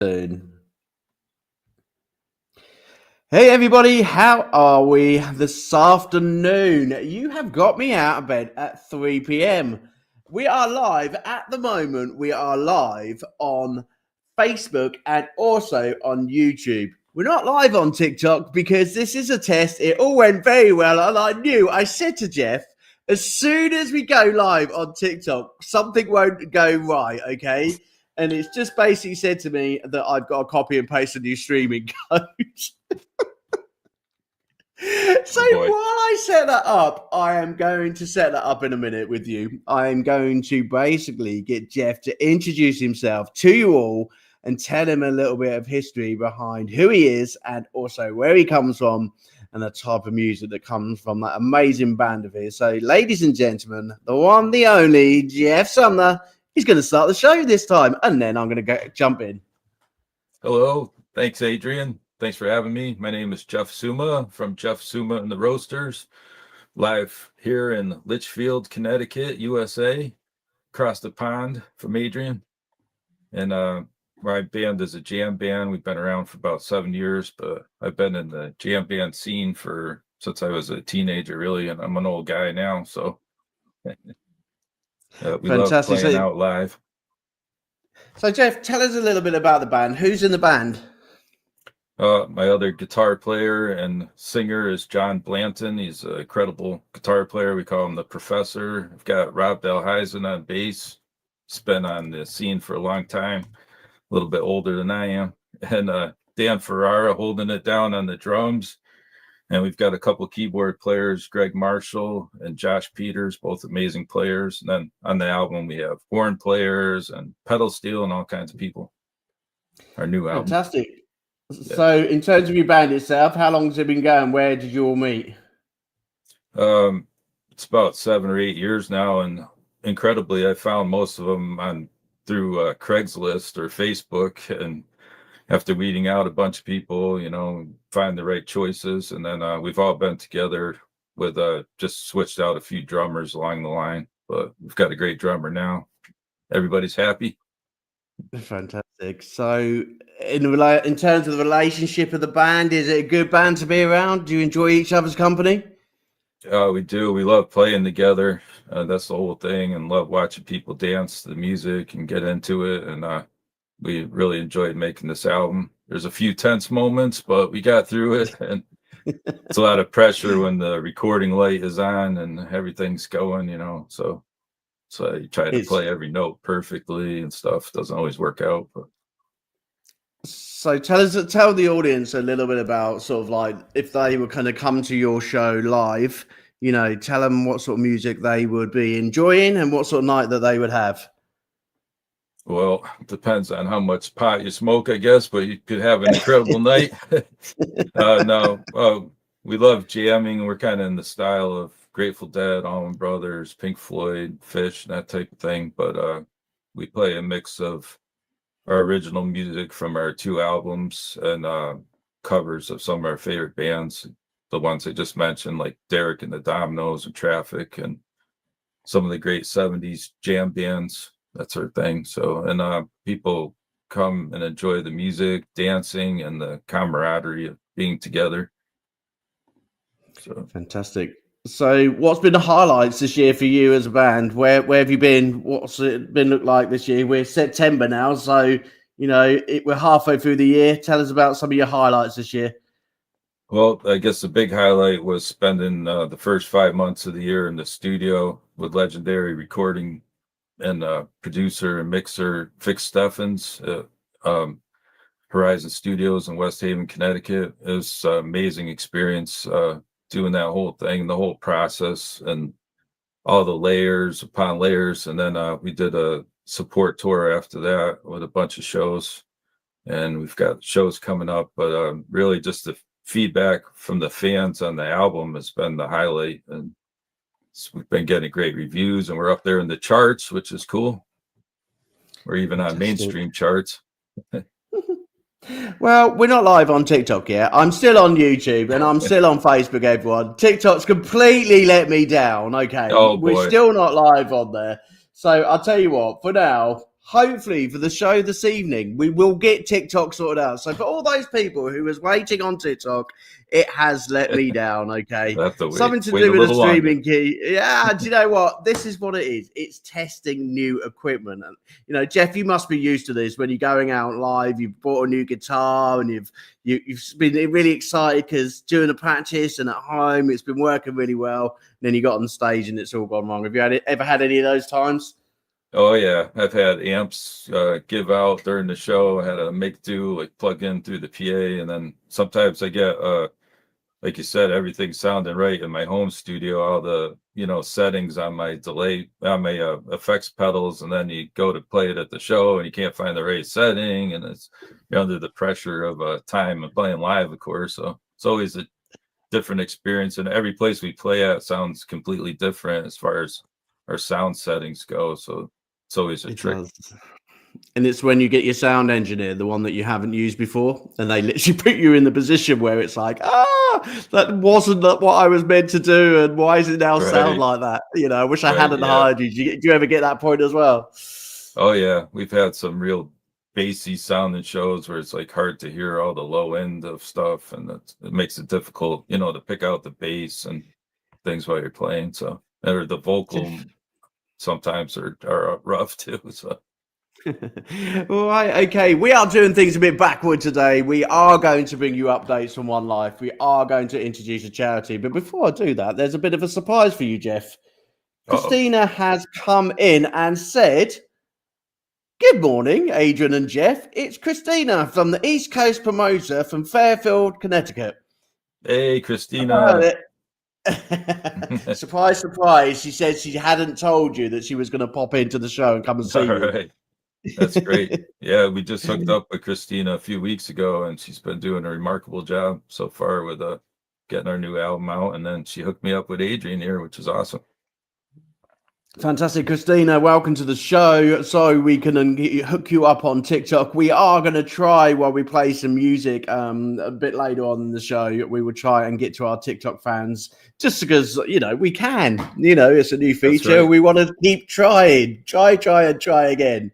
Soon. Hey everybody, how are we this afternoon? You have got me out of bed at 3 p.m. We are live at the moment. We are live on Facebook and also on YouTube. We're not live on TikTok because this is a test. It all went very well, and I said to Jeff, as soon as we go live on TikTok, something won't go right, okay? And it's just basically said to me that I've got to copy and paste a new streaming code. So while I set that up, I am going to set that up in a minute with you. I am going to basically get Jeff to introduce himself to you all and tell him a little bit of history behind who he is and also where he comes from and the type of music that comes from that amazing band of his. So, ladies and gentlemen, the one, the only, Jeff Summa. He's going to start the show this time, and then I'm going to jump in. Hello. Thanks, Adrian. Thanks for having me. My name is Jeff Summa from Jeff Summa and the Roasters, live here in Litchfield, Connecticut, USA, across the pond from Adrian. And my band is a jam band. We've been around for about 7 years, but I've been in the jam band scene since I was a teenager, really, and I'm an old guy now, so we love playing out live. So, Jeff, tell us a little bit about the band. Who's in the band? My other guitar player and singer is John Blanton. He's an incredible guitar player. We call him the Professor. I've got Rob Dalheisen on bass. He's been on the scene for a long time, a little bit older than I am. And Dan Ferrara holding it down on the drums. And we've got a couple of keyboard players, Greg Marshall and Josh Peters, both amazing players. And then on the album, we have horn players and pedal steel and all kinds of people. Our new album. Fantastic. Yeah. So in terms of your band itself, how long has it been going? Where did you all meet? It's about 7 or 8 years now. And incredibly, I found most of them through Craigslist or Facebook. And after weeding out a bunch of people, find the right choices. And then we've all been together with just switched out a few drummers along the line. But we've got a great drummer now. Everybody's happy. Fantastic. So in terms of the relationship of the band, is it a good band to be around? Do you enjoy each other's company? We do. We love playing together. That's the whole thing, and love watching people dance to the music and get into it. And we really enjoyed making this album. There's a few tense moments, but we got through it. And it's a lot of pressure when the recording light is on and everything's going, So you try to play every note perfectly and stuff. Doesn't always work out. But. So tell the audience a little bit about sort of like if they were kind of come to your show live, tell them what sort of music they would be enjoying and what sort of night that they would have. Well, it depends on how much pot you smoke, I guess, but you could have an incredible night. We love jamming. We're kind of in the style of Grateful Dead, Allman Brothers, Pink Floyd, Fish, that type of thing. But we play a mix of our original music from our 2 albums and covers of some of our favorite bands. The ones I just mentioned, like Derek and the Dominoes and Traffic, and some of the great 70s jam bands, that sort of thing. So, and people come and enjoy the music, dancing, and the camaraderie of being together. So fantastic. So what's been the highlights this year for you as a band? Where have you been? What's it been look like this year? We're September now, so we're halfway through the year. Tell us about some of your highlights this year. Well, I guess the big highlight was spending the first 5 months of the year in the studio with legendary recording and producer and mixer Vic Steffens at Horizon Studios in West Haven, Connecticut. It was an amazing experience. Doing that whole thing, the whole process, and all the layers upon layers. And then we did a support tour after that with a bunch of shows, and we've got shows coming up. But really, just the feedback from the fans on the album has been the highlight, and we've been getting great reviews, and we're up there in the charts, which is cool. We're even on mainstream charts. Well, we're not live on TikTok yet. I'm still on YouTube and I'm still on Facebook, everyone. TikTok's completely let me down. Okay. Oh, boy. We're still not live on there. So I'll tell you what, for now, hopefully for the show this evening, we will get TikTok sorted out. So for all those people who was waiting on TikTok, it has let me down. Okay, I have to something to wait do a with the little longer. streaming key. Yeah, do you know what? This is what it is. It's testing new equipment. And you know, Jeff, you must be used to this when you're going out live. You've bought a new guitar and you've been really excited because during the practice and at home it's been working really well. And then you got on stage and it's all gone wrong. Have you ever had any of those times? Oh yeah, I've had amps give out during the show. I had to make do, like plug in through the PA, and then sometimes I get like you said, everything sounding right in my home studio, all the settings on my delay, on my effects pedals, and then you go to play it at the show and you can't find the right setting, and you're under the pressure of time and playing live, of course. So it's always a different experience, and every place we play at sounds completely different as far as our sound settings go. So it's always a It trick. does. And it's when you get your sound engineer, the one that you haven't used before, and they literally put you in the position where it's like, that wasn't what I was meant to do, and why does it now sound Right, like that? You know, I wish I right, hadn't yeah. hired you. Do you ever get that point as well? Oh yeah, we've had some real bassy sounding shows where it's like hard to hear all the low end of stuff, and it makes it difficult, to pick out the bass and things while you're playing. So, or the vocal sometimes are rough too. So, All right, okay. We are doing things a bit backward today. We are going to bring you updates from One Life. We are going to introduce a charity. But before I do that, there's a bit of a surprise for you, Jeff. uh-oh. Christina has come in and said, "Good morning, Adrian and Jeff. It's Christina from the East Coast promoter from Fairfield, Connecticut." Hey, Christina. Surprise, surprise. She said she hadn't told you that she was going to pop into the show and come and see All you. right. That's great. Yeah, we just hooked up with Christina a few weeks ago, and she's been doing a remarkable job so far with getting our new album out. And then she hooked me up with Adrian here, which is awesome. Fantastic, Christina. Welcome to the show. So we can hook you up on TikTok. We are going to try while we play some music a bit later on in the show. We will try and get to our TikTok fans just because, we can. It's a new feature. Right. We want to keep trying. Try and try again.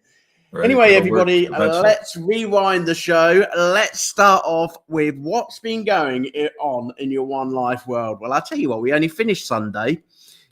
Right. Anyway, It'll work everybody, eventually. let's rewind the show. Let's start off with what's been going on in your One Life world. Well, I'll tell you what, we only finished Sunday.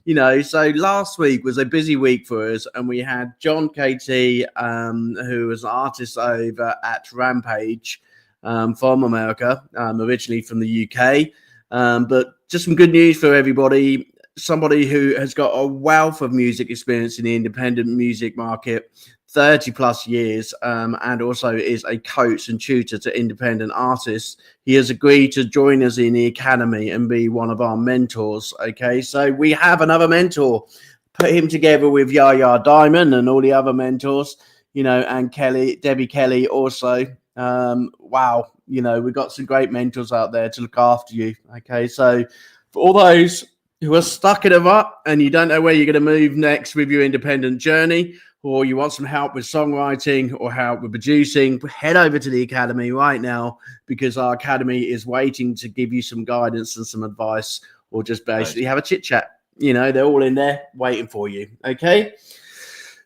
So last week was a busy week for us, and we had John KT, who was an artist over at Rampage from America, originally from the UK. But just some good news for everybody. Somebody who has got a wealth of music experience in the independent music market, 30 plus years, and also is a coach and tutor to independent artists. He has agreed to join us in the academy and be one of our mentors. Okay, so we have another mentor. Put him together with Yaya Diamond and all the other mentors, and Debbie Kelly also. Wow, we've got some great mentors out there to look after you. Okay, so for all those who are stuck in a rut and you don't know where you're going to move next with your independent journey, or you want some help with songwriting or help with producing, head over to the academy right now, because our academy is waiting to give you some guidance and some advice, or just basically have a chit chat. They're all in there waiting for you. Okay.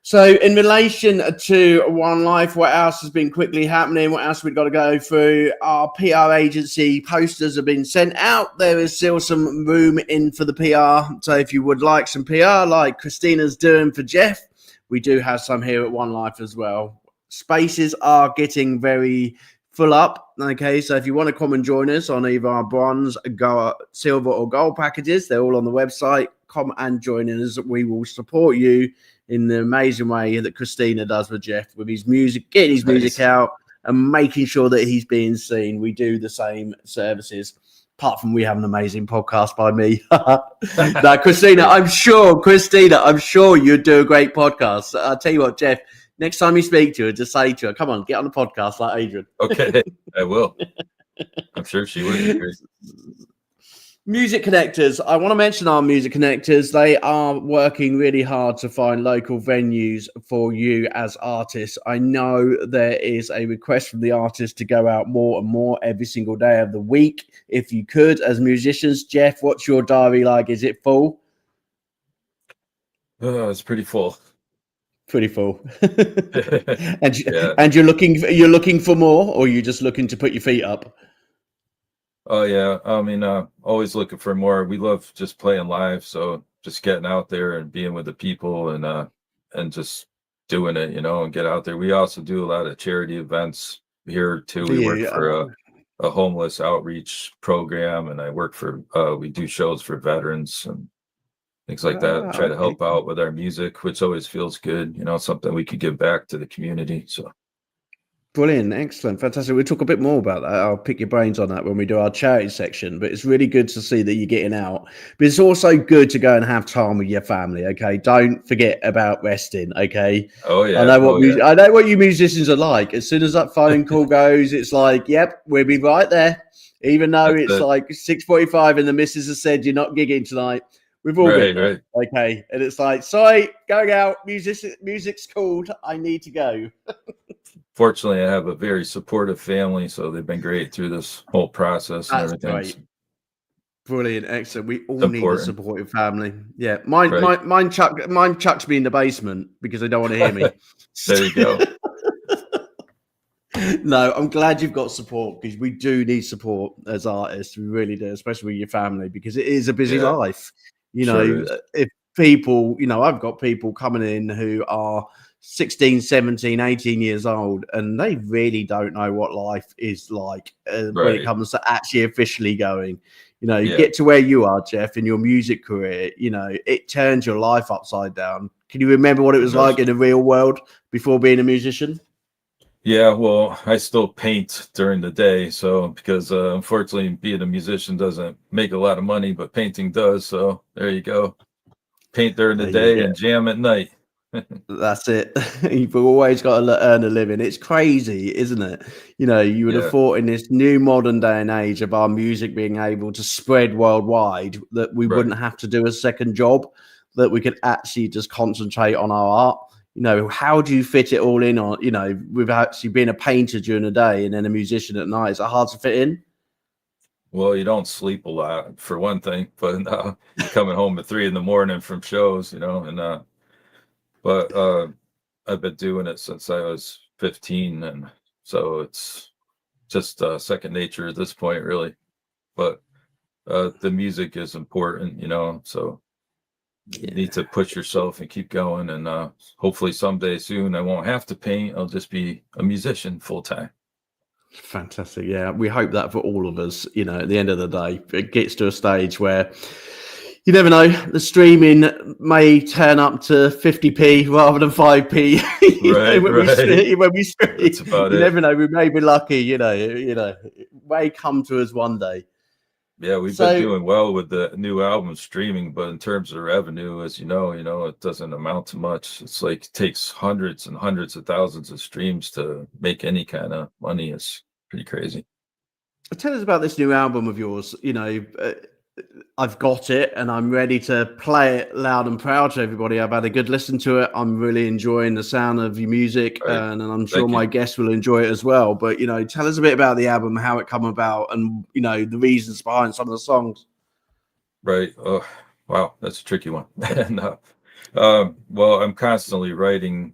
So in relation to One Life, what else has been quickly happening? What else we've got to go through? Our PR agency posters have been sent out. There is still some room in for the PR. So if you would like some PR like Christina's doing for Jeff, we do have some here at One Life as well. Spaces are getting very full up. Okay, so if you want to come and join us on either our bronze, silver or gold packages, they're all on the website. Come and join us. We will support you in the amazing way that Christina does with Jeff, with his music, getting his music out and making sure that he's being seen. We do the same services. Apart from we have an amazing podcast by me. Now, Christina, I'm sure you'd do a great podcast. I'll tell you what, Jeff, next time you speak to her, just say to her, come on, get on the podcast like Adrian. Okay, I will. I'm sure she would. Music Connectors. I want to mention our Music Connectors. They are working really hard to find local venues for you as artists. I know there is a request from the artists to go out more and more every single day of the week. If you could, as musicians, Jeff, what's your diary like? Is it full? It's pretty full. Pretty full. Yeah. And you're looking for more, or you're just looking to put your feet up? Oh yeah. I mean, always looking for more. We love just playing live, so just getting out there and being with the people and just doing it, and get out there. We also do a lot of charity events here too. Do We work you? for a homeless outreach program, and I work for we do shows for veterans and things like that. Try to Okay. help out with our music, which always feels good, something we could give back to the community. So Brilliant, excellent, fantastic. We'll talk a bit more about that. I'll pick your brains on that when we do our charity section. But it's really good to see that you're getting out. But it's also good to go and have time with your family. Okay, don't forget about resting. Okay, oh I yeah, know what oh yeah. I know what you musicians are like. As soon as that phone call goes, it's like, yep, we'll be right there. Even though That's it's it. like 6:45 and the missus has said you're not gigging tonight, we've all been Right, there. right. Okay, and it's like, sorry, going out. Music's called. I need to go. Fortunately, I have a very supportive family, so they've been great through this whole process and That's everything. great. Brilliant, excellent. We It's all need a important, supportive family. Yeah, mine, right? mine, mine chucks me in the basement because they don't want to hear me. There you go. No, I'm glad you've got support because we do need support as artists. We really do, especially with your family because it is a busy Yeah, life. sure is. If people, I've got people coming in who are 16, 17, 18 years old and they really don't know what life is like when it Right. comes to actually officially going. You Yeah. get to where you are, Jeff, in your music career, it turns your life upside down. Can you remember what it It was does. like in the real world before being a musician? Yeah, well, I still paint during the day, so because unfortunately being a musician doesn't make a lot of money, but painting does. So there you go. Paint during the There you day go. and jam at night. That's it. You've always got to earn a living. It's crazy, isn't it? You would have Yeah, thought in this new modern day and age of our music being able to spread worldwide that we right. wouldn't have to do a second job, that we could actually just concentrate on our art. How do you fit it all in on, with actually being a painter during the day and then a musician at night? Is it hard to fit in? Well, you don't sleep a lot for one thing, but you're coming home at 3 in the morning from shows, and but I've been doing it since I was 15, and so it's just second nature at this point, really. But the music is important, so you need Yeah. to push yourself and keep going. And hopefully someday soon I won't have to paint. I'll just be a musician full time. Fantastic. Yeah, we hope that for all of us. At the end of the day, it gets to a stage where you never know. The streaming may turn up to 50p rather than 5p. Right, right. When we stream, That's about you it. never know. We may be lucky. It may come to us one day. Yeah, we've been So doing well with the new album streaming, but in terms of revenue, as it doesn't amount to much. It's like it takes hundreds and hundreds of thousands of streams to make any kind of money. It's pretty crazy. tell us about this new album of yours. I've got it and I'm ready to play it loud and proud to everybody. I've had a good listen to it. I'm really enjoying the sound of your music All right. and I'm sure Thank you. my guests will enjoy it as well. But, tell us a bit about the album, how it come about and, the reasons behind some of the songs. Right. Oh, wow. That's a tricky one. And, well, I'm constantly writing,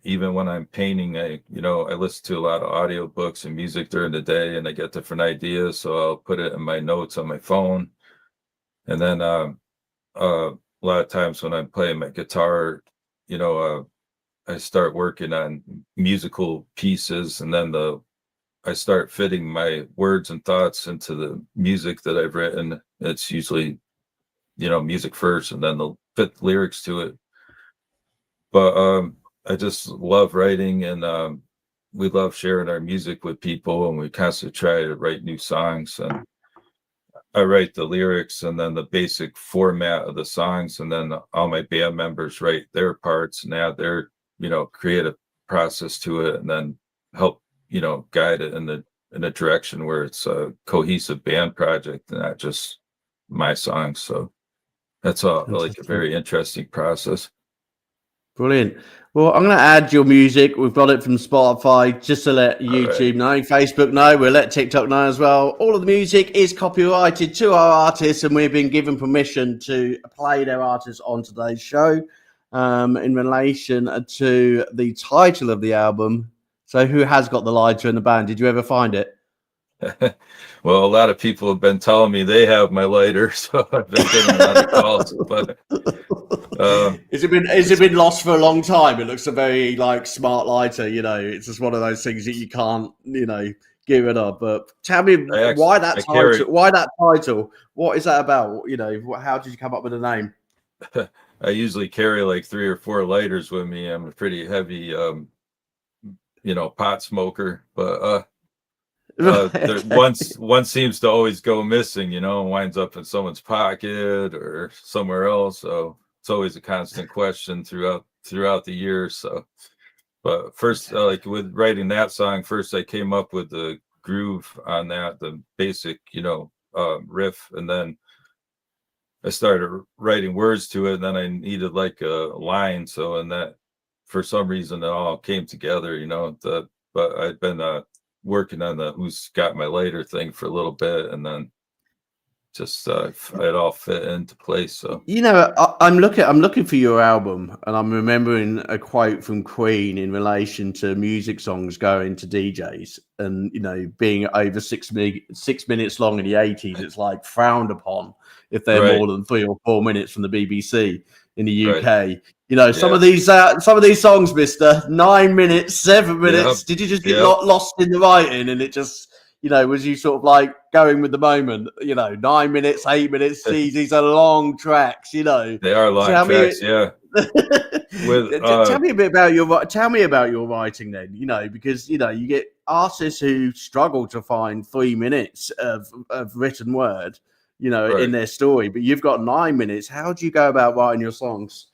even when I'm painting, I listen to a lot of audiobooks and music during the day and I get different ideas. So I'll put it in my notes on my phone. And then, a lot of times when I'm playing my guitar, you know, I start working on musical pieces and then I start fitting my words and thoughts into the music that I've written. It's usually, music first and then they'll fit lyrics to it. But I just love writing and we love sharing our music with people and we constantly try to write new songs and I write the lyrics and then the basic format of the songs, and then all my band members write their parts and add their, creative process to it, and then help, guide it in the direction where it's a cohesive band project and not just my songs. So that's all like a Fantastic. very interesting process. Brilliant. Well, I'm going to add your music. We've got it from Spotify just to let All right. YouTube know, Facebook know. We'll let TikTok know as well. All of the music is copyrighted to our artists, and we've been given permission to play their artists on today's show. in relation to the title of the album. So who has got the lighter in the band? Did you ever find it? Well, a lot of people have been telling me they have my lighter, so I've been getting a lot of calls. But has it been lost for a long time? It looks a very like smart lighter, you know. It's just one of those things that you can't, you know, get rid of. But tell me why that title? Why that title? What is that about? You know, how did you come up with the name? I usually carry like 3 or 4 lighters with me. I'm a pretty heavy, pot smoker, but one seems to always go missing, and winds up in someone's pocket or somewhere else. So it's always a constant question throughout the years. So, but first, like with writing that song, first I came up with the groove on that, the basic, riff, and then I started writing words to it, and then I needed like a line. So, and that for some reason it all came together, but I'd been working on the Who's Got My Lighter thing for a little bit, and then just it all fit into place. So I'm looking for your album, and I'm remembering a quote from Queen in relation to music songs going to DJs, and being over 6 minutes long in the 80s. It's like frowned upon if they're more than 3 or 4 minutes from the BBC in the UK. Some of these songs, Mister, 9 minutes, 7 minutes. Yep. Did you just get lost in the writing, and it just, was you sort of like going with the moment? 9 minutes, 8 minutes. Geez, these are long tracks. They are long tracks. Tell me a bit about your writing then. Because you get artists who struggle to find 3 minutes of written word, in their story, but you've got 9 minutes. How do you go about writing your songs?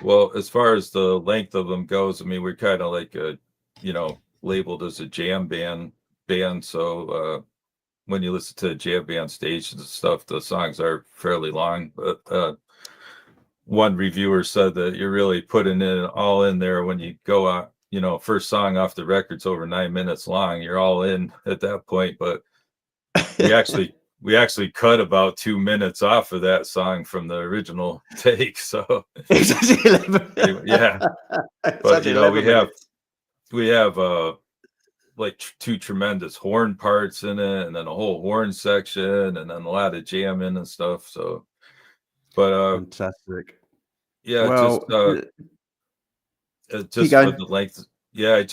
Well, as far as the length of them goes, I mean, we're kind of like labeled as a jam band. So when you listen to jam band stations and stuff, the songs are fairly long. But one reviewer said that you're really putting it all in there when you go out. First song off the record's over 9 minutes long. You're all in at that point. But we actually cut about 2 minutes off of that song from the original take. So yeah, but we have like 2 tremendous horn parts in it, and then a whole horn section, and then a lot of jamming and stuff. So, but fantastic. Yeah, well, just with the length. Yeah, I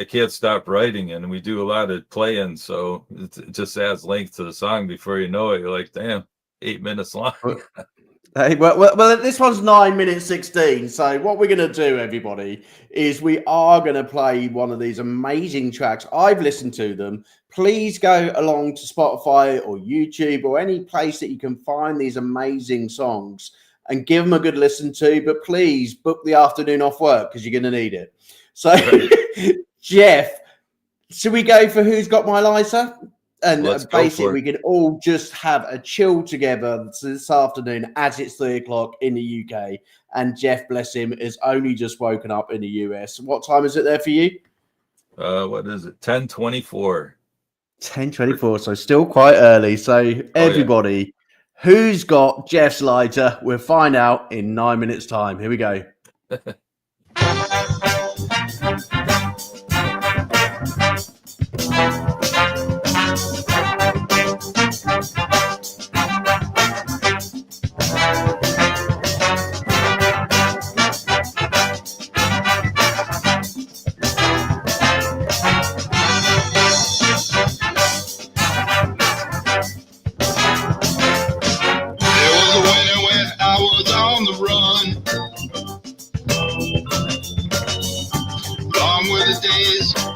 can't stop writing, and we do a lot of playing, so it just adds length to the song. Before you know it, you're like, damn, 8 minutes long. Hey, well, this one's 9 minutes 16. So what we're going to do, everybody, is we are going to play one of these amazing tracks. I've listened to them. Please go along to Spotify or YouTube or any place that you can find these amazing songs and give them a good listen to. But please book the afternoon off work because you're going to need it. So, Jeff, should we go for Who's Got My Lighter? And basically, we can all just have a chill together this afternoon as it's 3 o'clock in the UK. And Jeff, bless him, has only just woken up in the US. What time is it there for you? What is it? 10:24. 10:24. So still quite early. So everybody, who's got Jeff's lighter? We'll find out in 9 minutes' time. Here we go.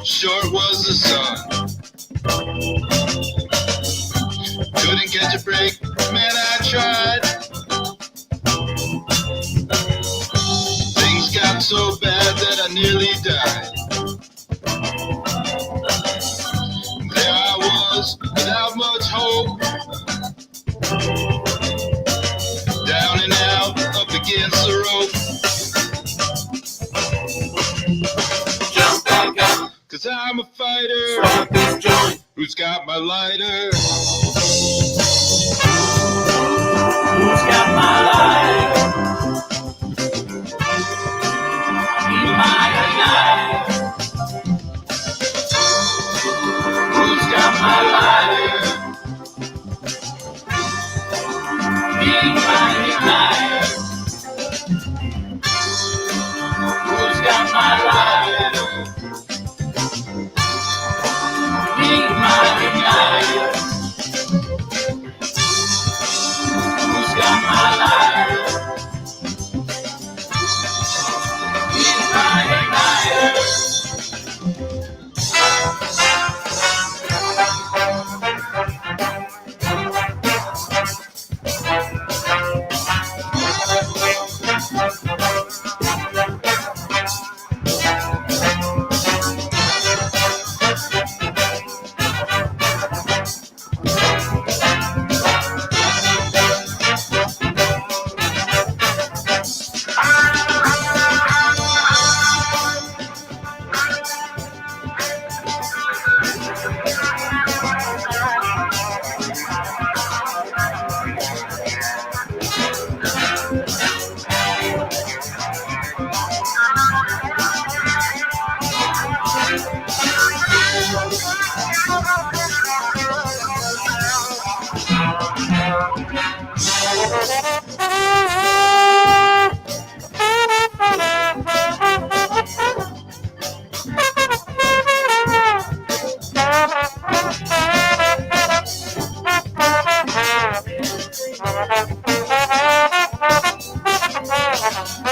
Short was the sun. Couldn't catch a break, man, I tried. Things got so bad that I nearly died. There I was, without much hope. Down and out, up against the rope. Jump back up. 'Cause I'm a fighter. Who's got my lighter? Who's got my lighter? Need my igniter. Who's got my lighter? Need my igniter.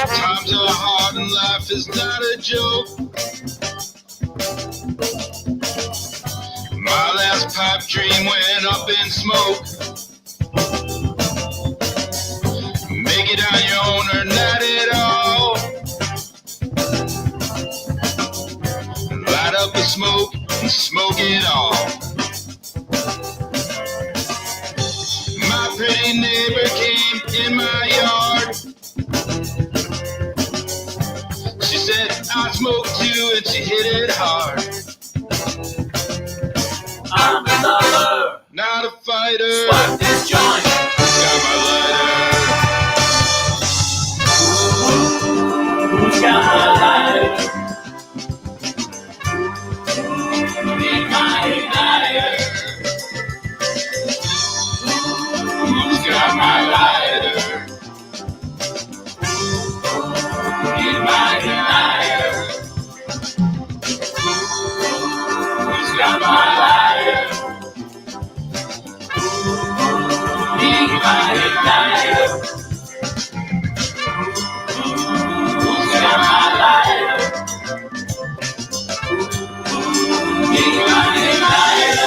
Times are hard and life is not a joke. My last pipe dream went up in smoke. Make it on your own or not at all. Light up the smoke and smoke it all. My pretty neighbor came in my yard. She said, I smoke too, and she hit it hard. I'm a lover, not a fighter. Spark this joint. Got my lighter. Who's got my lighter? Need my igniter. Who's got my lighter? Need my igniter. Who's got my lighter? Need my igniter. Who's got my lighter? Need my igniter.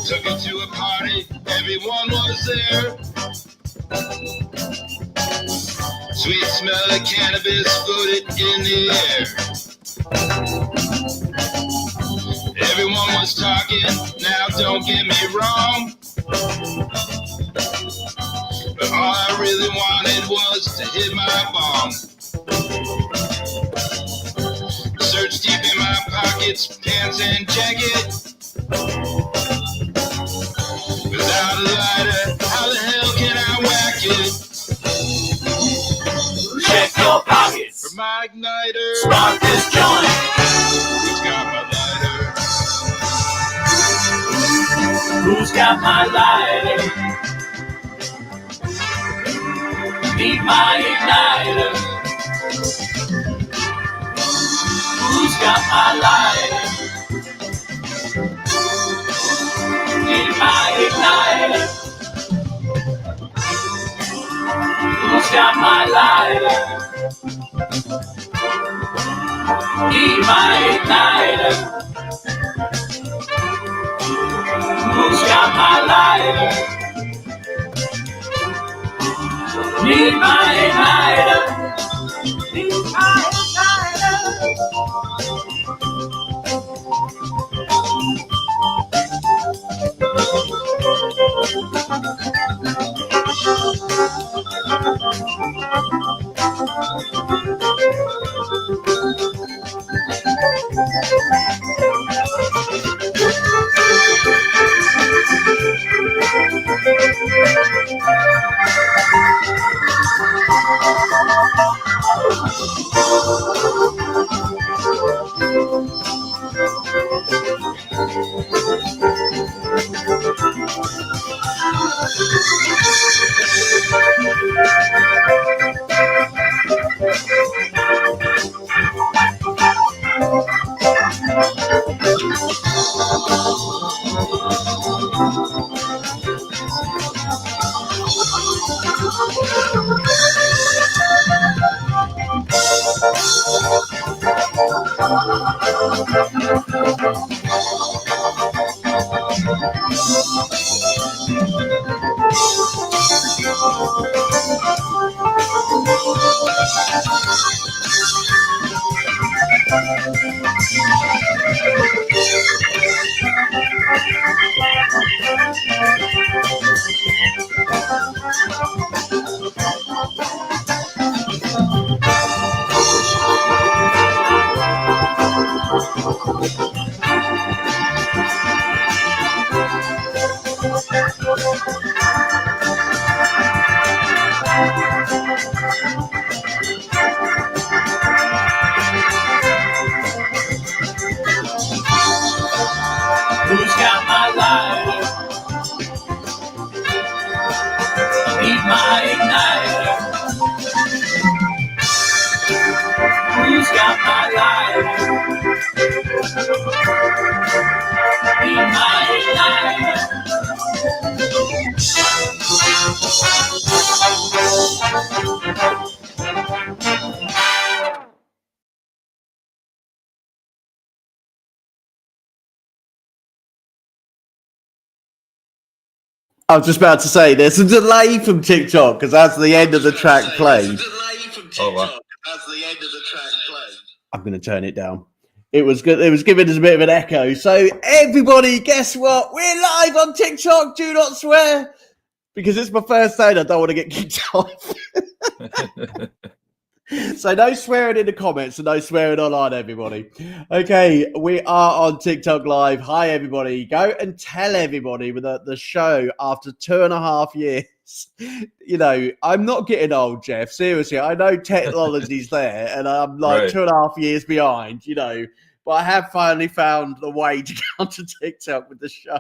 Took it to a party, everyone was there. Sweet smell of cannabis floated in the air. Everyone was talking, now don't get me wrong, but all I really wanted was to hit my bong. Search deep in my pockets, pants and jacket. Without a lighter, how the hell can I whack it? Check your pockets for my igniter. Spark this joint. Who's got my lighter? Who's got my lighter? Need my igniter. Who's got my lighter? got my lighter? Need my igniter. Who's got my lighter? Need my igniter. Need my igniter. Who's got my lighter? Need my igniter. Who's got my lighter? Need my igniter. I was just about to say there's a delay from TikTok because that's the end of the track played. Oh, wow. I'm going to turn it down. It was good. It was giving us a bit of an echo. So everybody, guess what? We're live on TikTok. Do not swear because it's my first day and I don't want to get kicked off. So no swearing in the comments and no swearing online, everybody. Okay, we are on TikTok Live. Hi, everybody. Go and tell everybody with the show after 2.5 years. You know, I'm not getting old, Jeff. Seriously, I know technology's there and I'm like Right. 2.5 years behind, you know, but I have finally found the way to get onto TikTok with the show.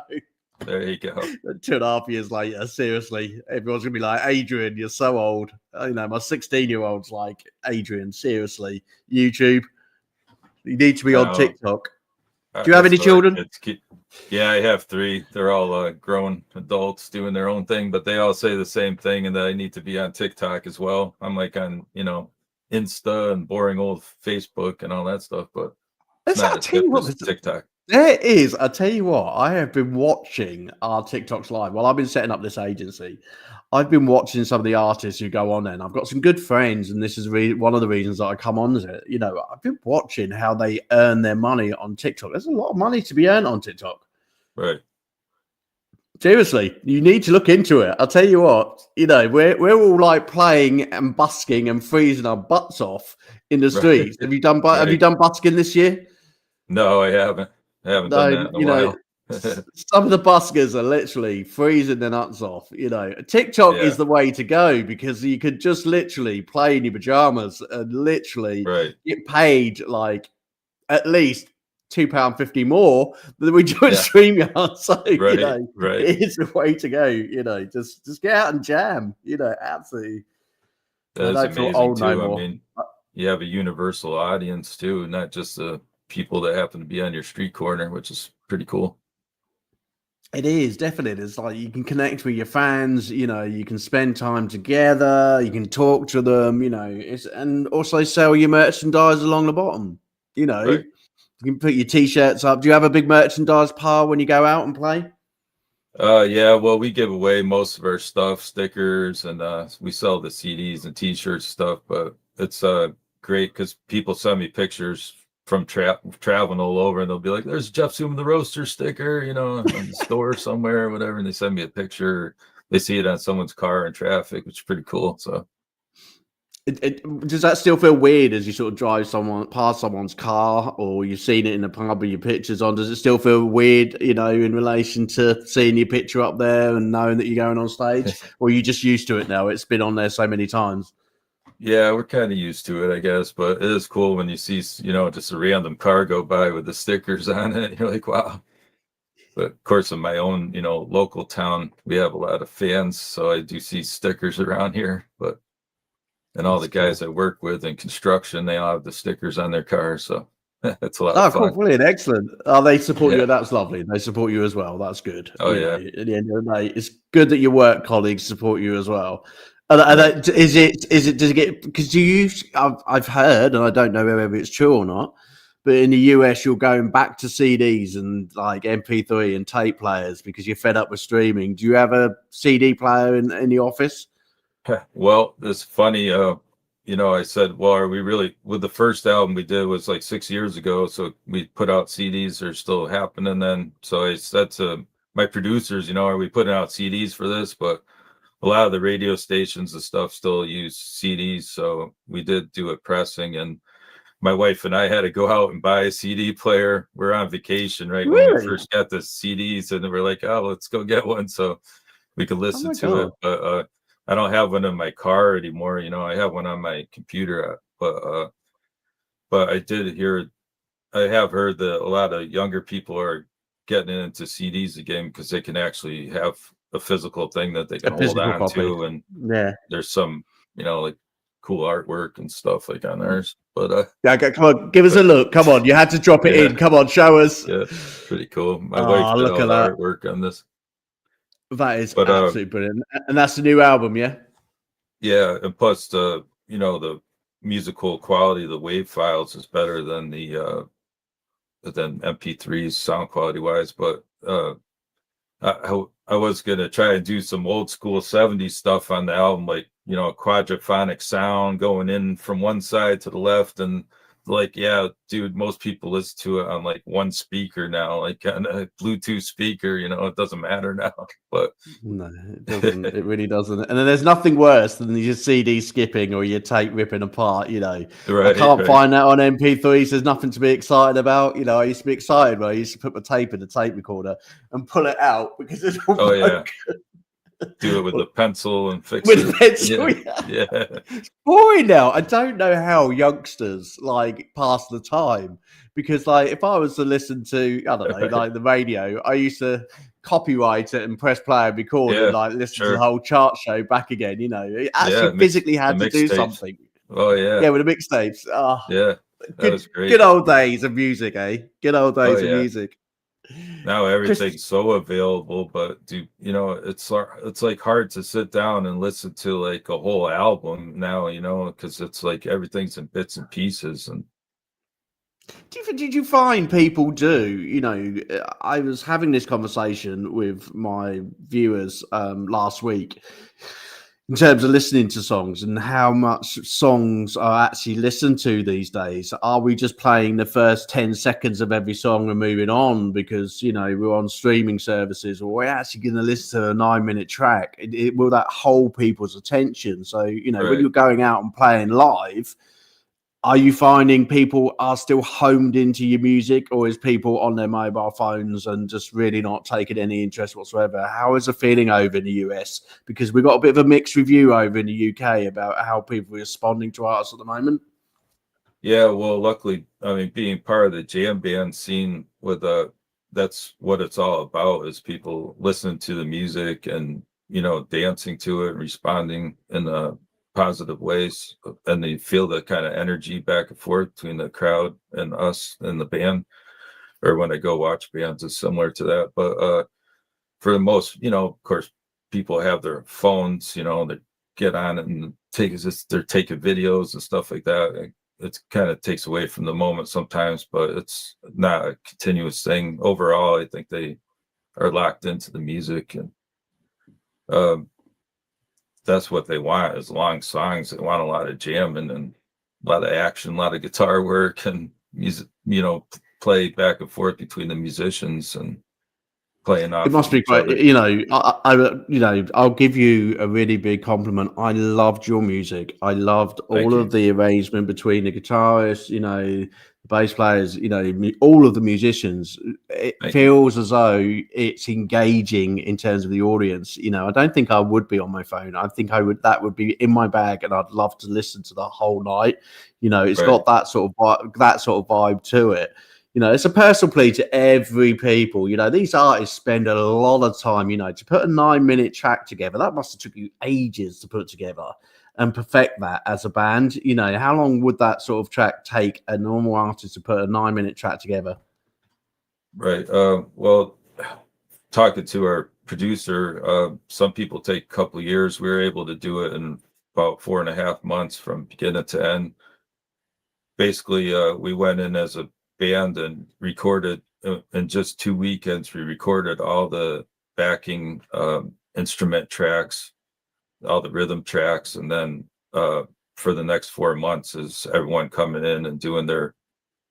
There you go. 2.5 years later, seriously, everyone's gonna be like, Adrian, you're so old. You know, my 16-year-old's like, Adrian, seriously, YouTube, you need to be on TikTok. Do you have any children? Yeah, I have 3. They're all grown adults doing their own thing, but they all say the same thing, and that I need to be on TikTok as well. I'm like on, Insta and boring old Facebook and all that stuff, but it's not as good as TikTok. There is. I tell you what, I have been watching our TikToks live. While I've been setting up this agency, I've been watching some of the artists who go on there. And I've got some good friends, and this is one of the reasons that I come on it. You know, I've been watching how they earn their money on TikTok. There's a lot of money to be earned on TikTok. Right. Seriously, you need to look into it. I'll tell you what, you know, we're all like playing and busking and freezing our butts off in the streets. Have you done busking this year? No, I haven't. I haven't done that in a while. Some of the buskers are literally freezing their nuts off. You know, TikTok is the way to go because you could just literally play in your pajamas and literally get paid like at least £2.50 more than we do at StreamYard. So it is the way to go. You know, just get out and jam. You know, absolutely. That's amazing too. I mean, you have a universal audience too, not just the people that happen to be on your street corner, which is pretty cool. It is definitely. It's like you can connect with your fans. You know, you can spend time together. You can talk to them. You know, it's and also sell your merchandise along the bottom. You know, Right. you can put your t-shirts up. Do you have a big merchandise pile when you go out and play? Yeah, well, we give away most of our stuff, stickers, and we sell the CDs and t-shirts stuff, but it's great because people send me pictures from traveling all over, and they'll be like, "There's Jeff Summa the Roaster sticker, you know, on the store somewhere or whatever," and they send me a picture. They see it on someone's car in traffic, which is pretty cool. So Does that still feel weird as you sort of drive someone past someone's car, or you've seen it in the pub with your pictures on? Does it still feel weird, you know, in relation to seeing your picture up there and knowing that you're going on stage, or are you just used to it now? It's been on there so many times. yeah, we're kind of used to it, I guess, but it is cool when you see, you know, just a random car go by with the stickers on it. You're like, wow. But of course, in my own, you know, local town, we have a lot of fans, so I do see stickers around here. But and all That's the guys cool. I work with in construction, they all have the stickers on their cars, so that's a lot of Oh, cool, fun. brilliant, excellent. Oh, they support Yeah. you. That's lovely. They support you as well. That's good. Oh You know, yeah. at the end of the day, it's good that your work colleagues support you as well. And Right. does it get, because I've heard, and I don't know whether it's true or not, but in the US, you're going back to CDs and like MP3 and tape players because you're fed up with streaming. Do you have a CD player in the office? Well, it's funny. You know, I said, well, are we really with the first album we did was like 6 years ago, so we put out CDs are still happening then. So I said to my producers, you know, are we putting out CDs for this? But a lot of the radio stations and stuff still use CDs, so we did do a pressing, and my wife and I had to go out and buy a CD player. We're on vacation right when we Really? first got the CDs, and we're like, oh, let's go get one so we could Oh listen my to God. it. But I don't have one in my car anymore. You know, I have one on my computer, but I did hear, I have heard that a lot of younger people are getting into CDs again because they can actually have a physical thing that they A can hold physical on copy. to, and Yeah. there's some, you know, like cool artwork and stuff like on theirs. But Yeah, okay, come on, give us but a look. Come on, you had to drop it yeah, in. Come on, show us. yeah, pretty cool. My wife Oh, did look all at the that. artwork on this. That is But absolutely brilliant. And that's the new album, yeah? yeah, and plus the, you know, the musical quality of the wave files is better than MP3s sound quality wise. But I was gonna try and do some old school 70s stuff on the album, like, you know, a quadraphonic sound going in from one side to the left, and like, yeah, dude, most people listen to it on like one speaker now, like on a Bluetooth speaker, you know, it doesn't matter now. But No, it doesn't. It really doesn't. And then there's nothing worse than your CD skipping or your tape ripping apart. You know, I right, can't right. find that on MP3s. There's nothing to be excited about. You know, I used to be excited when I used to put my tape in the tape recorder and pull it out because it all Oh yeah. broke Do it with the pencil and fix with it. pencil. Yeah. Yeah. Yeah. It's boring now. I don't know how youngsters like pass the time because, like, if I was to listen to, I don't know, Right. like the radio, I used to copyright it and press play and record and Yeah, like listen to the sure. whole chart show back again. You know, you Yeah, actually mix physically the had to do mixtapes. something. Oh yeah. Yeah, with the mixtapes. Oh, Yeah. That good, was great. good old days of music, eh? Good old Oh days of yeah. music. Now Chris, everything's so available, but do you know, it's like hard to sit down and listen to like a whole album now, you know, because it's like everything's in bits and pieces. And did you find people do? You know, I was having this conversation with my viewers last week in terms of listening to songs and how much songs are actually listened to these days. Are we just playing the first 10 seconds of every song and moving on because, you know, we're on streaming services, or we're actually going to listen to a 9-minute track? Will that hold people's attention? So, you know, when right. you're going out and playing live, are you finding people are still homed into your music, or is people on their mobile phones and just really not taking any interest whatsoever? How is the feeling over in the US? Because we've got a bit of a mixed review over in the UK about how people are responding to artists at the moment. Yeah, well, luckily, I mean, being part of the jam band scene with that's what it's all about, is people listening to the music and, you know, dancing to it and responding in positive ways, and they feel the kind of energy back and forth between the crowd and us and the band. Or when I go watch bands, it's similar to that. But for the most, of course, people have their phones, they get on it and they're taking videos and stuff like that. It kind of takes away from the moment sometimes, but it's not a continuous thing. Overall, I think they are locked into the music, and that's what they want, is long songs. They want a lot of jamming and a lot of action, a lot of guitar work and music, play back and forth between the musicians and playing off. It must be great. I'll give you a really big compliment. I loved your music. I loved all of the arrangement between the guitarists, the bass players, all of the musicians. It feels as though it's engaging in terms of the audience. I don't think I would be on my phone. I think that would be in my bag, and I'd love to listen to the whole night. It's got that sort of vibe to it. It's a personal plea to every people. These artists spend a lot of time, to put a 9-minute track together. That must have took you ages to put together and perfect that as a band. How long would that sort of track take a normal artist to put a 9-minute track together? Right. Well, talking to our producer, some people take a couple of years. We were able to do it in about 4.5 months from beginning to end. Basically, we went in as a band and recorded in just 2 weekends. We recorded all the backing instrument tracks, all the rhythm tracks, and then for the next 4 months is everyone coming in and doing their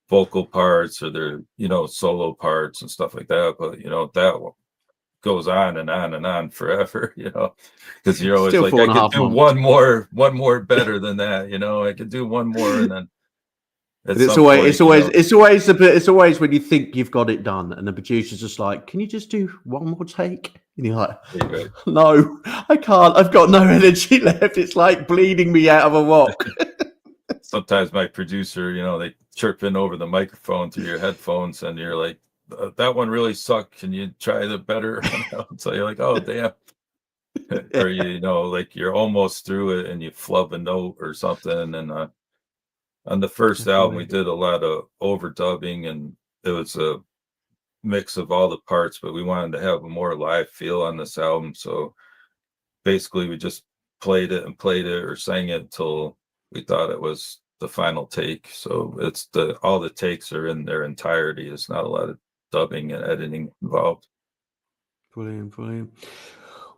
vocal parts or their solo parts and stuff like that. But that goes on and on and on forever, because you're always like, I could do one more better than that. I could do one more, and then it's always when you think you've got it done and the producer's just like, can you just do one more take? And you're like, no, I can't. I've got no energy left. It's like bleeding me out of a rock. Sometimes my producer, they chirp in over the microphone through your headphones, and you're like, that one really sucked. Can you try the better? So you're like, oh, damn. Or, like you're almost through it and you flub a note or something. And on the first album, we did a lot of overdubbing, and it was a mix of all the parts, but we wanted to have a more live feel on this album. So basically, we just played it or sang it until we thought it was the final take. So it's all the takes are in their entirety. There's not a lot of dubbing and editing involved. Brilliant.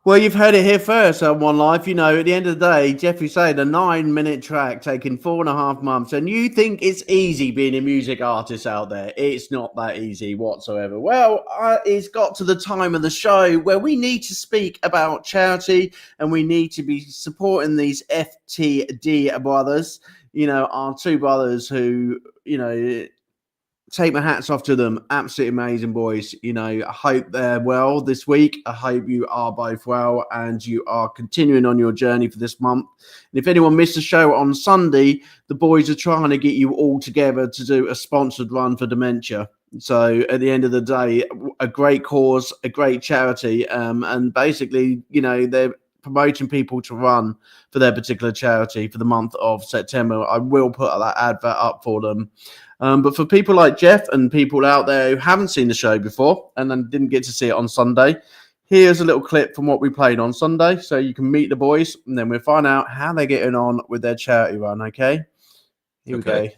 Well, you've heard it here first on One Life. At the end of the day, Jeffrey said a 9-minute track taking 4.5 months. And you think it's easy being a music artist out there. It's not that easy whatsoever. Well, it's got to the time of the show where we need to speak about charity, and we need to be supporting these FTD brothers. Our two brothers who, take my hats off to them. Absolutely amazing boys. I hope they're well this week. I hope you are both well and you are continuing on your journey for this month. And if anyone missed the show on Sunday, the boys are trying to get you all together to do a sponsored run for dementia. So at the end of the day, a great cause, a great charity. And basically, they're promoting people to run for their particular charity for the month of September. I will put that advert up for them. But for people like Jeff and people out there who haven't seen the show before and then didn't get to see it on Sunday, here's a little clip from what we played on Sunday so you can meet the boys, and then we'll find out how they're getting on with their charity run, okay? Here we go.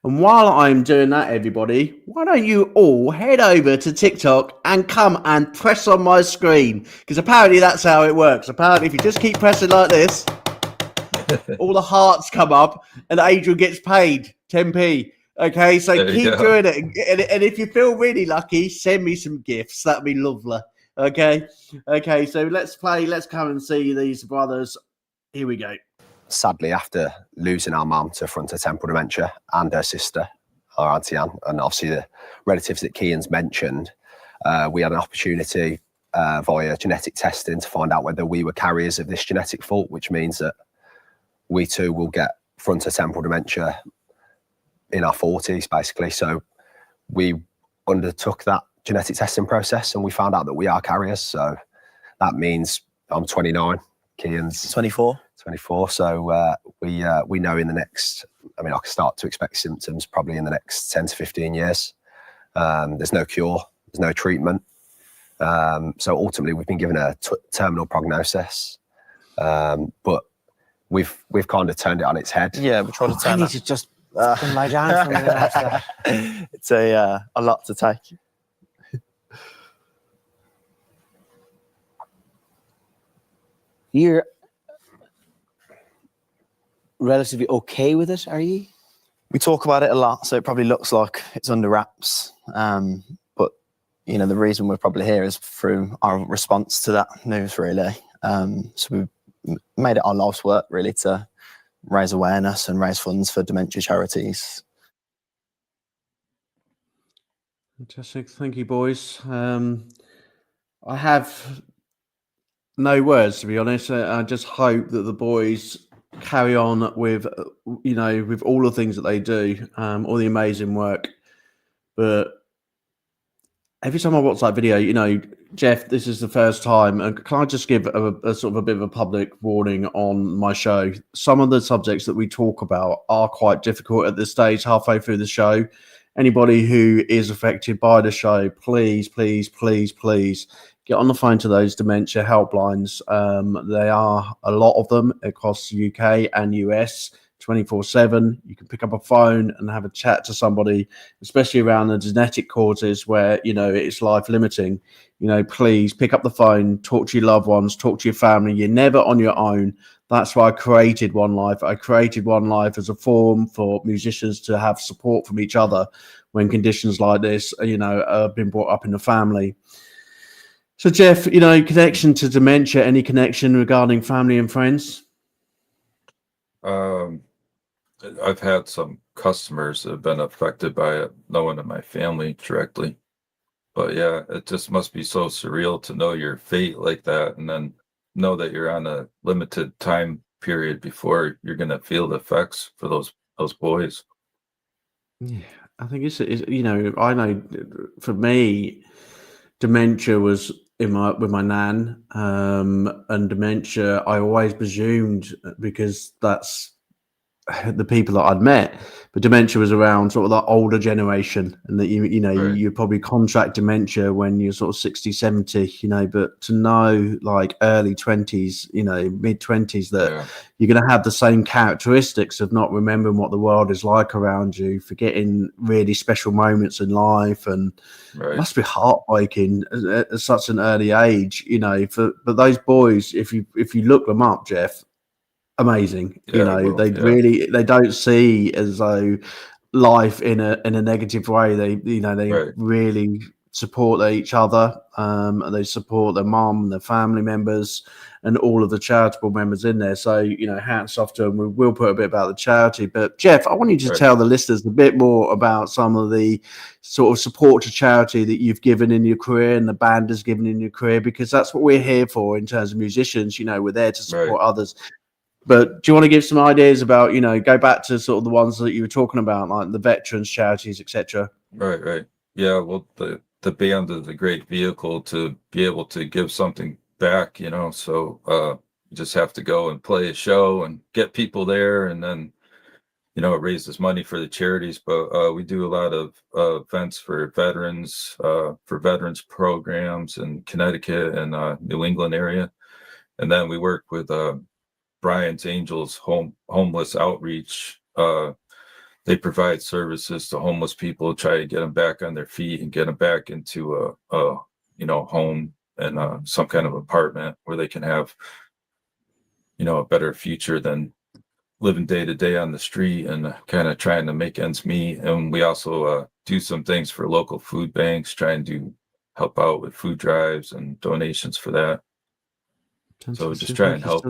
And while I'm doing that, everybody, why don't you all head over to TikTok and come and press on my screen? Because apparently that's how it works. Apparently if you just keep pressing like this, all the hearts come up and Adrian gets paid 10p. Okay, so keep doing it. And if you feel really lucky, send me some gifts. That'd be lovely. Okay, so let's come and see these brothers. Here we go. Sadly, after losing our mum to frontotemporal dementia and her sister, our Auntie Anne, and obviously the relatives that Kean's mentioned, we had an opportunity via genetic testing to find out whether we were carriers of this genetic fault, which means that we too will get frontotemporal dementia in our 40s, basically. So we undertook that genetic testing process and we found out that we are carriers. So that means I'm 29, Kean's 24. So we know in the next, I can start to expect symptoms probably in the next 10 to 15 years. There's no cure. There's no treatment. So ultimately, we've been given a terminal prognosis, but we've kind of turned it on its head. Yeah, we try to I turn need that. to just lie down for a minute after. It's a lot to take. You're relatively okay with it, are you? We talk about it a lot, so it probably looks like it's under wraps. But you know, the reason we're probably here is through our response to that news, really. So we've made it our life's work, really, to raise awareness and raise funds for dementia charities. Fantastic. Thank you, boys. I have no words, to be honest. I just hope that the boys carry on with, with all the things that they do, all the amazing work. But every time I watch that video, Jeff, this is the first time. And can I just give a sort of a bit of a public warning on my show? Some of the subjects that we talk about are quite difficult at this stage, halfway through the show. Anybody who is affected by the show, please, please, please, please get on the phone to those dementia helplines. There are a lot of them across the UK and US, 24/7. You can pick up a phone and have a chat to somebody, especially around the genetic causes where, it's life limiting. Please pick up the phone, talk to your loved ones, talk to your family. You're never on your own. That's why I created One Life. I created One Life as a forum for musicians to have support from each other when conditions like this, have been brought up in the family. So, Jeff, connection to dementia, any connection regarding family and friends? I've had some customers that have been affected by it, no one in my family directly. But yeah, it just must be so surreal to know your fate like that, and then know that you're on a limited time period before you're going to feel the effects for those boys. Yeah, I think it's I know for me, dementia was with my nan, and dementia I always presumed, because that's the people that I'd met, but dementia was around sort of that older generation, and that Right. you probably contract dementia when you're sort of 60, 70, but to know like early 20s, mid 20s, that Yeah. you're going to have the same characteristics of not remembering what the world is like around you, forgetting really special moments in life, and Right. it must be heartbreaking at such an early age, but those boys, if you look them up, Jeff, amazing. Yeah, I will, They yeah. really, they don't see as though life in a negative way. They Right. really support each other, and they support their mom, their family members, and all of the charitable members in there. So hats off to them. We will put a bit about the charity, but Jeff, I want you to Right. tell the listeners a bit more about some of the sort of support to charity that you've given in your career and the band has given in your career, because that's what we're here for in terms of musicians. We're there to support others. But do you want to give some ideas about, go back to sort of the ones that you were talking about, like the veterans charities, etc.? Right. Yeah, well, the band is a great vehicle to be able to give something back, so you just have to go and play a show and get people there, and then it raises money for the charities. But we do a lot of events for veterans programs in Connecticut and New England area, and then we work with Brian's Angels homeless outreach. They provide services to homeless people, try to get them back on their feet and get them back into a home and some kind of apartment where they can have a better future than living day to day on the street and kind of trying to make ends meet. And we also do some things for local food banks, trying to help out with food drives and donations for that. So just try and help.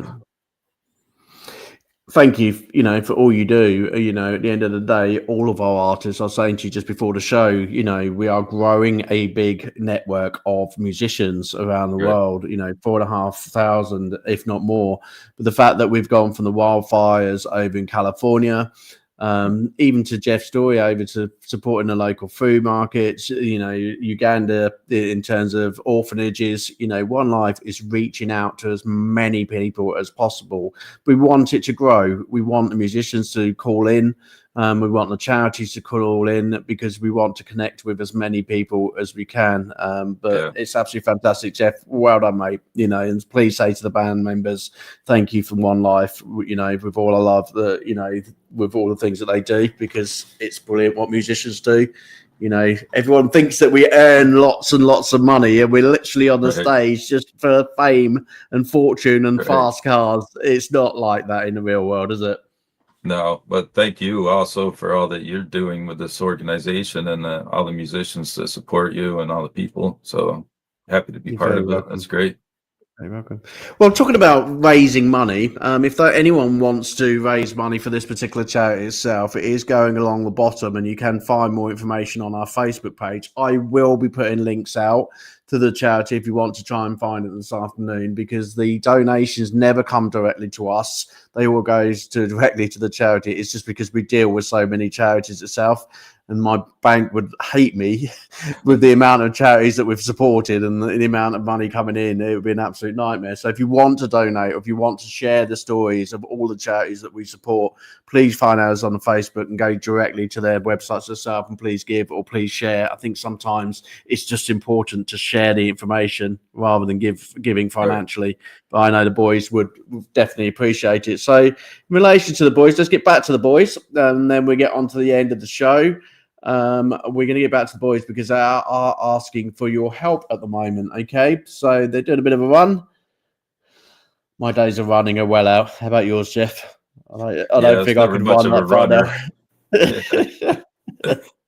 Thank you, for all you do. At the end of the day, all of our artists, I was saying to you just before the show, we are growing a big network of musicians around the world, 4,500, if not more. But the fact that we've gone from the wildfires over in California, even to Jeff's story, over to supporting the local food markets, Uganda, in terms of orphanages, One Life is reaching out to as many people as possible. We want it to grow. We want the musicians to call in We want the charities to call in because we want to connect with as many people as we can. But it's absolutely fantastic, Jeff. Well done, mate. You know, and please say to the band members, thank you from One Life, you know, with all I love, you know, with all the things that they do, because it's brilliant what musicians do. You know, everyone thinks that we earn lots and lots of money, and we're literally on the stage just for fame and fortune and fast cars. It's not like that in the real world, is it? No, but thank you also for all that you're doing with this organization and all the musicians that support you and all the people. So happy to be part of it. That's great. You're welcome. Well, talking about raising money, if anyone wants to raise money for this particular charity itself, it is going along the bottom, and you can find more information on our Facebook page. I will be putting links out to the charity if you want to try and find it this afternoon, because the donations never come directly to us. They all go directly to the charity. It's just because we deal with so many charities itself, and my bank would hate me with the amount of charities that we've supported and the amount of money coming in. It would be an absolute nightmare. So if you want to donate, or if you want to share the stories of all the charities that we support, please find us on Facebook and go directly to their websites yourself, and please give or please share. I think sometimes it's just important to share the information rather than giving financially. But I know the boys would definitely appreciate it. So in relation to the boys, let's get back to the boys, and then we get on to the end of the show. We're going to get back to the boys because they are asking for your help at the moment. Okay, so they're doing a bit of a run. My days of running are well out. How about yours, Jeff? I don't think I could run that far now.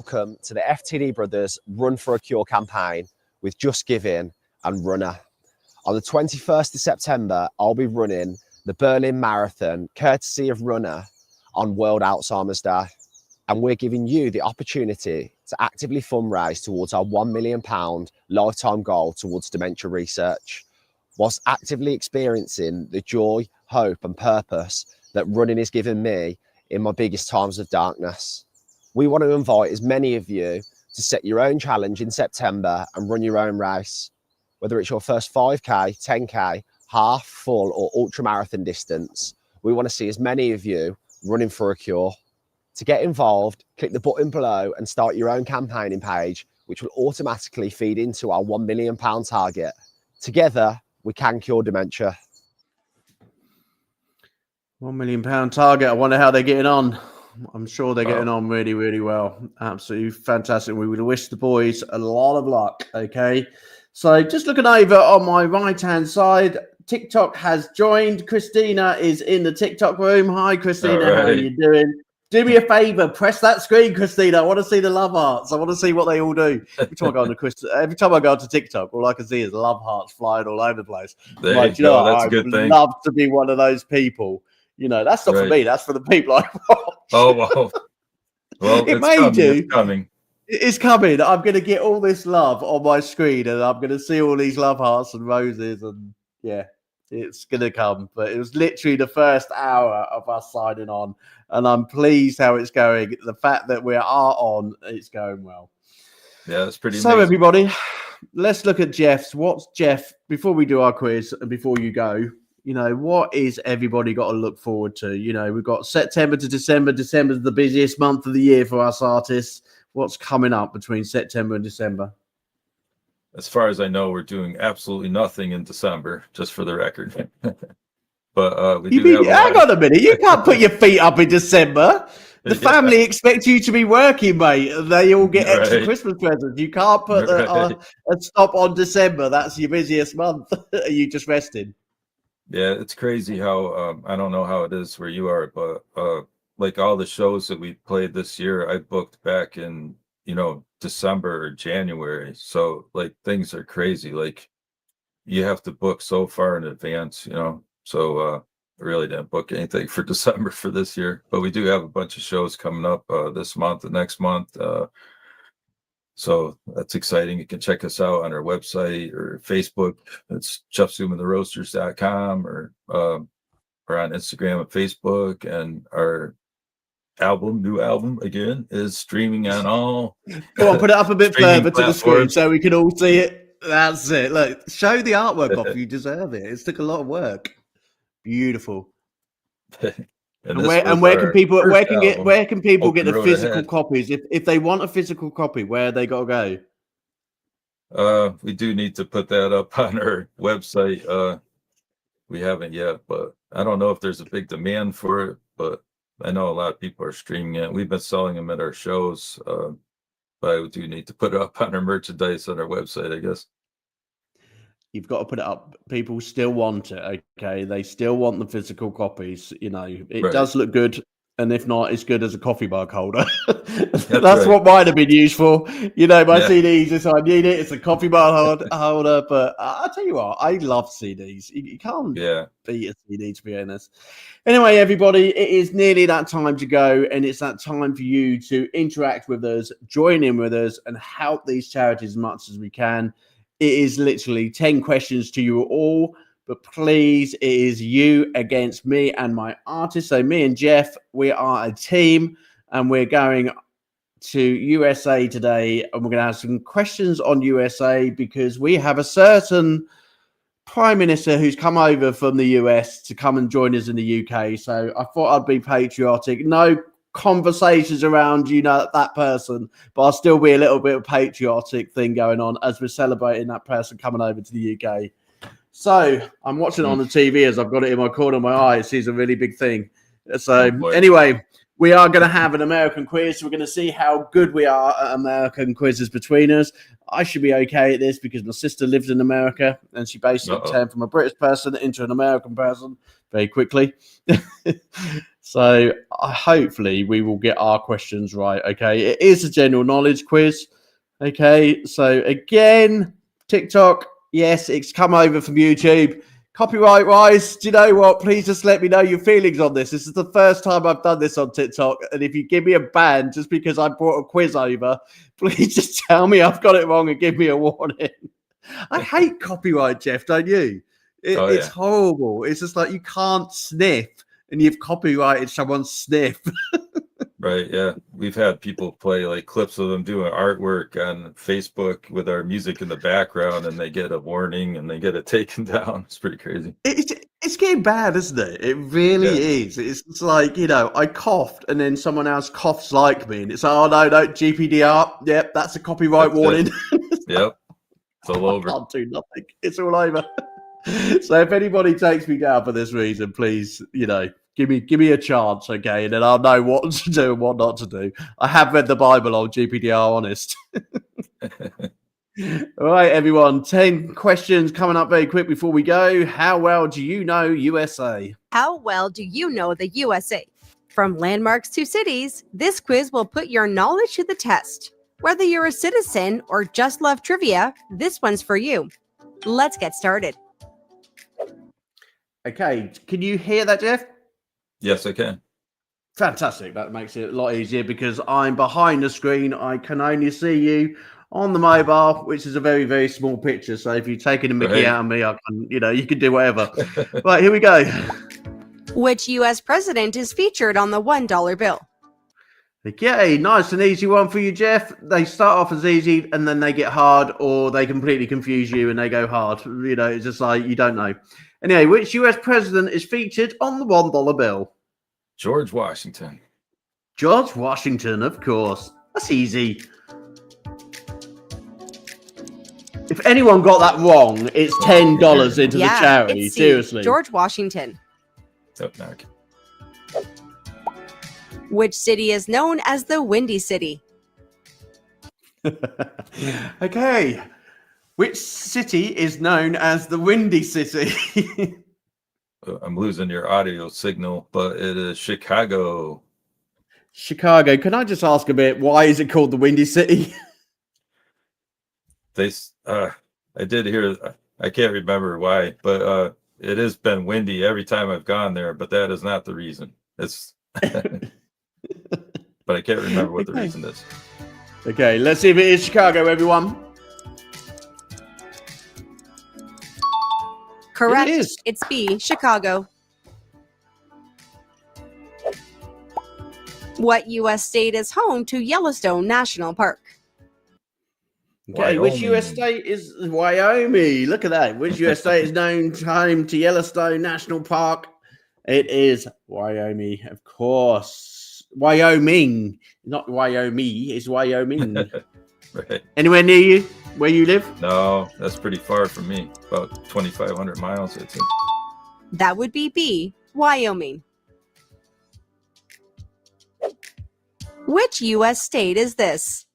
Welcome to the FTD Brothers Run for a Cure campaign with Just Giving and Runner. On the 21st of September, I'll be running the Berlin Marathon, courtesy of Runner, on World Alzheimer's Day. And we're giving you the opportunity to actively fundraise towards our £1 million lifetime goal towards dementia research, whilst actively experiencing the joy, hope and purpose that running has given me in my biggest times of darkness. We want to invite as many of you to set your own challenge in September and run your own race. Whether it's your first 5K, 10K, half, full or ultra marathon distance, we want to see as many of you running for a cure. To get involved, click the button below and start your own campaigning page, which will automatically feed into our £1 million target. Together, we can cure dementia. £1 million target. I wonder how they're getting on. I'm sure they're getting on really, really well. Absolutely fantastic. We would wish the boys a lot of luck. Okay. So just looking over on my right-hand side, TikTok has joined. Christina is in the TikTok room. Hi, Christina. How are you doing? Do me a favor, press that screen, Christina. I want to see the love hearts. I want to see what they all do. Every time I go onto TikTok, all I can see is love hearts flying all over the place. That's a good thing. I'd love to be one of those people. You know, that's not for me. That's for the people I watch. Oh, well, it's coming. It's coming. I'm going to get all this love on my screen, and I'm going to see all these love hearts and roses, and yeah. It's going to come, but it was literally the first hour of us signing on, and I'm pleased how it's going. The fact that we are on, it's going well. Yeah, it's pretty So amazing. everybody, let's look at Jeff's. What's Jeff, before we do our quiz and before you go, you know, what is everybody got to look forward to? You know, we've got September to December. December's the busiest month of the year for us artists. What's coming up between September and December? As far as I know, we're doing absolutely nothing in December, just for the record. But we do have hang on a minute. You can't put your feet up in December. The family expect you to be working, mate. They all get extra Christmas presents. You can't put a stop on December. That's your busiest month. Are you just resting? Yeah, it's crazy how I don't know how it is where you are, but like all the shows that we played this year, I booked back in, December or January. So like things are crazy. Like you have to book so far in advance, So I really didn't book anything for December for this year, but we do have a bunch of shows coming up this month and next month. So that's exciting. You can check us out on our website or Facebook. It's jeffsummatheroasters.com or on Instagram and Facebook. And our new album again is streaming on all. Go on, put it up a bit further to the screen so we can all see it. That's it. Look, show the artwork off. You deserve it. It's took a lot of work. Beautiful. And And this was where can our people first album, where can people Hope get You the Rode physical Ahead. copies if they want a physical copy? Where they got to go? We do need to put that up on our website. We haven't yet, but I don't know if there's a big demand for it, but I know a lot of people are streaming it. We've been selling them at our shows, but I do need to put it up on our merchandise on our website, I guess. You've got to put it up. People still want it. Okay, they still want the physical copies. You know, it Right. does look good, and if not, it's good as a coffee mug holder. That's right. what mine have been used for. You know, my Yeah. CDs. If I need it, it's a coffee mug holder. But I'll tell you what, I love CDs. You can't Yeah. beat a CD, to be honest. Anyway, everybody, it is nearly that time to go, and it's that time for you to interact with us, join in with us, and help these charities as much as we can. It is literally 10 questions to you all, but please, it is you against me and my artist. So me and Jeff, we are a team, and we're going to USA today, and we're going to have some questions on USA because we have a certain Prime Minister who's come over from the US to come and join us in the UK. So I thought I'd be patriotic. No conversations around, you know, that person, but I'll still be a little bit of patriotic thing going on as we're celebrating that person coming over to the UK. So I'm watching it on the TV as I've got it in my corner of my eye. It seems a really big thing. So anyway, we are going to have an American quiz. We're going to see how good we are at American quizzes between us. I should be okay at this because my sister lives in America and she basically turned from a British person into an American person very quickly. So hopefully we will get our questions right. Okay. It is a general knowledge quiz. Okay. So again, TikTok. Yes, it's come over from YouTube. Copyright wise, do you know what? Please just let me know your feelings on this. This is the first time I've done this on TikTok. And if you give me a ban just because I brought a quiz over, please just tell me I've got it wrong and give me a warning. I hate copyright, Jeff, don't you? It's horrible. It's just like you can't sniff and you've copyrighted someone's sniff. Right. Yeah. We've had people play like clips of them doing artwork on Facebook with our music in the background and they get a warning and they get it taken down. It's pretty crazy. It's getting bad, isn't it? It really is. It's like, you know, I coughed and then someone else coughs like me and it's, oh, no, GPDR. Yep, that's a copyright warning. Yep. It's all over. I can't do nothing. It's all over. So if anybody takes me down for this reason, please, you know, give me a chance, okay? And then I'll know what to do and what not to do. I have read the Bible on GPDR honest. All right, everyone. 10 questions coming up very quick before we go. How well do you know USA? How well do you know the USA? From landmarks to cities, this quiz will put your knowledge to the test. Whether you're a citizen or just love trivia, this one's for you. Let's get started. Okay, can you hear that, Jeff? Yes, I can. Fantastic. That makes it a lot easier because I'm behind the screen. I can only see you on the mobile, which is a very, very small picture. So if you're taking a Mickey out of me, I can, you know, you can do whatever. Right, here we go. Which U.S. president is featured on the $1 bill? Okay, nice and easy one for you, Jeff. They start off as easy and then they get hard, or they completely confuse you and they go hard. You know, it's just like you don't know. Anyway, which US president is featured on the $1 bill? George Washington. George Washington, of course. That's easy. If anyone got that wrong, it's $10 into the charity. It's Seriously. George Washington. Okay. Which city is known as the Windy City? Okay. Which city is known as the Windy City? I'm losing your audio signal, but it is Chicago. Chicago. Can I just ask a bit, why is it called the Windy City? I did hear, I can't remember why, but it has been windy every time I've gone there, but that is not the reason. It's, but I can't remember what the reason is. Okay, let's see if it is Chicago, everyone. Correct. It is. It's B, Chicago. What U.S. state is home to Yellowstone National Park? Okay, which US state is Wyoming? Look at that. Which US state is known home to Yellowstone National Park? It is Wyoming, of course. Wyoming, not Wyoming. It's Wyoming. Right. Anywhere near you, where you live? No, that's pretty far from me. About 2,500 miles, I'd say. That would be B, Wyoming. Which U.S. state is this?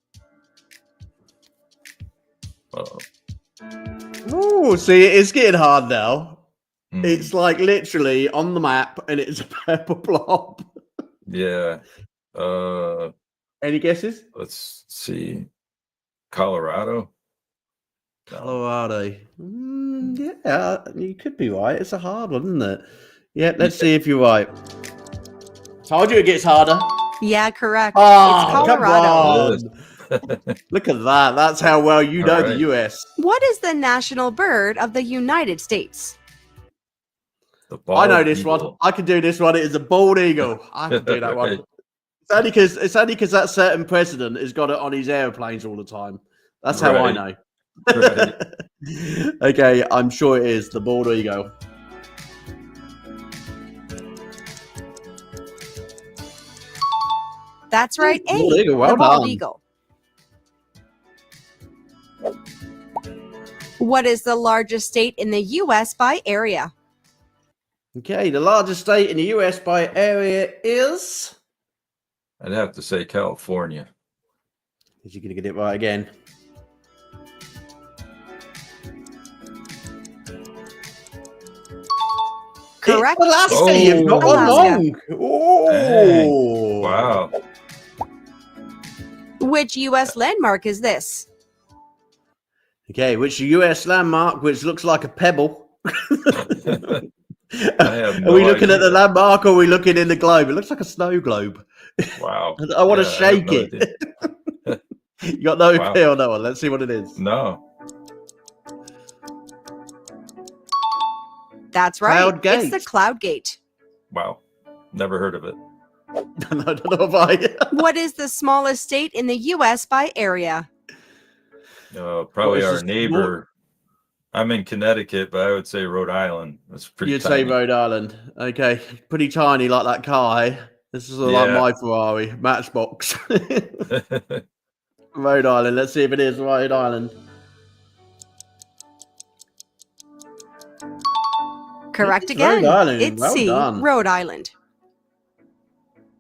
Uh-oh. Oh, see, it's getting hard now. Hmm. It's like literally on the map, and it's a purple blob. Yeah. Any guesses? Let's see. Colorado. Colorado. Yeah, you could be right. It's a hard one, isn't it? Yeah, let's see if you're right. Told you it gets harder. Yeah, correct. Oh, It's Colorado. come on. Look at that. That's how well you know All the right. US. What is the national bird of the United States? The I know bald this one. eagle. I can do this one. It is a bald eagle. I can do that one. Right. It's only because that certain president has got it on his airplanes all the time. That's how I Right. know. Right. Okay, I'm sure it is the bald eagle. That's right. A, Bald eagle, well the bald done. eagle. What is the largest state in the U.S. by area? Okay, the largest state in the US by area is. I'd have to say California. Is you going to get it right again? Correct. It's Alaska. Oh. You've got one Alaska. wrong. Oh, Wow. Which U.S. landmark is this? Okay, which US landmark, which looks like a pebble? I have Are no we looking at the idea. landmark or are we looking in the globe? It looks like a snow globe. Wow. I want to Yeah, I have shake no it. idea. You got no Wow. clue on that one. Let's see what it is. No. That's right. Cloud It's Gate. the Cloud Gate. Wow. Never heard of it. I don't know if I. What is the smallest state in the U.S. by area? Probably is our this- neighbor. I'm in Connecticut, but I would say Rhode Island. That's pretty You'd say tiny. Rhode Island. Okay, pretty tiny like that car. Eh? This is like Yeah. my Ferrari Matchbox. Rhode Island. Let's see if it is Rhode Island. Correct It's again. Rhode Island. It's Well C, done. Rhode Island.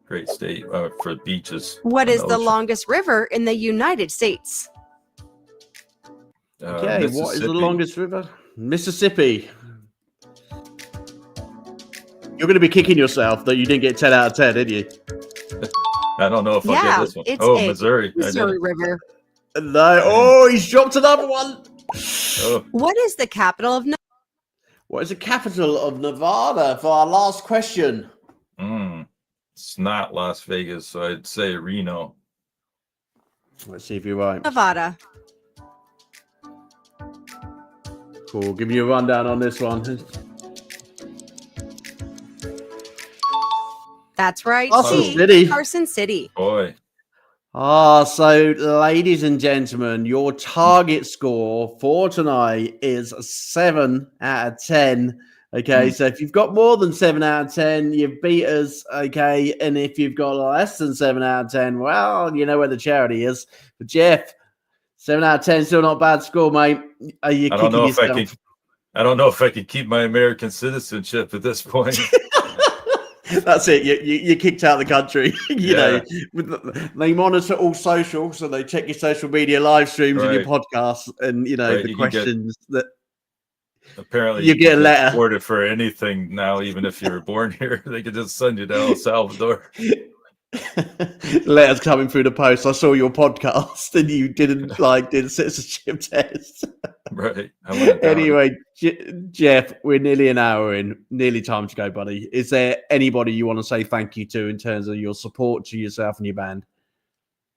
Great state for beaches. What on is the ocean. longest river in the United States? Okay, what is the Mississippi. longest river? Mississippi. You're going to be kicking yourself that you didn't get 10 out of 10, did you? I don't know if I'll Yeah, get this one. it's Oh, A, Missouri. I did Missouri it. River. No. Oh, he's dropped another one. Oh, What is the capital of What is the capital of Nevada for our last question? it's not Las Vegas, so I'd say Reno. Let's see if you're right. Nevada? Cool. Give me a rundown on this one. That's right. Carson C, City. Carson City. Boy. So ladies and gentlemen, your target score for tonight is 7 out of 10. Okay, so if you've got more than 7 out of 10, you've beat us. Okay, and if you've got less than 7 out of 10, well, you know where the charity is. But Jeff, 7 out of 10, still not a bad score, mate. Are you I kicking don't know if I yourself? can. I don't know if I can keep my American citizenship at this point. That's it. You kicked out of the country. you Yeah. know, they monitor all social, so they check your social media live streams and your podcasts, and Right, the you can get- questions that Apparently, You get a can letter. deported for anything now, even if you were born here. They could just send you to El Salvador. letters coming through the post. I saw your podcast, and you did a citizenship test. Right. I went down. Anyway, Jeff, we're nearly an hour in. Nearly time to go, buddy. Is there anybody you want to say thank you to in terms of your support to yourself and your band?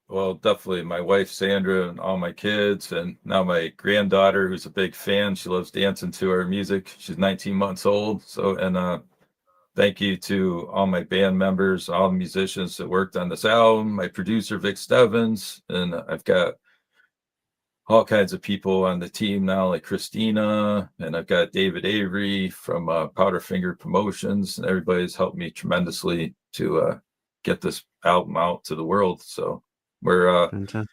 Well, definitely my wife Sandra and all my kids, and now my granddaughter, who's a big fan. She loves dancing to our music. She's 19 months old. So, and thank you to all my band members, all the musicians that worked on this album, my producer Vic Stevens, and I've got all kinds of people on the team now, like Christina, and I've got David Avery from Powderfinger Promotions, and everybody's helped me tremendously to get this album out to the world. So we're Fantastic.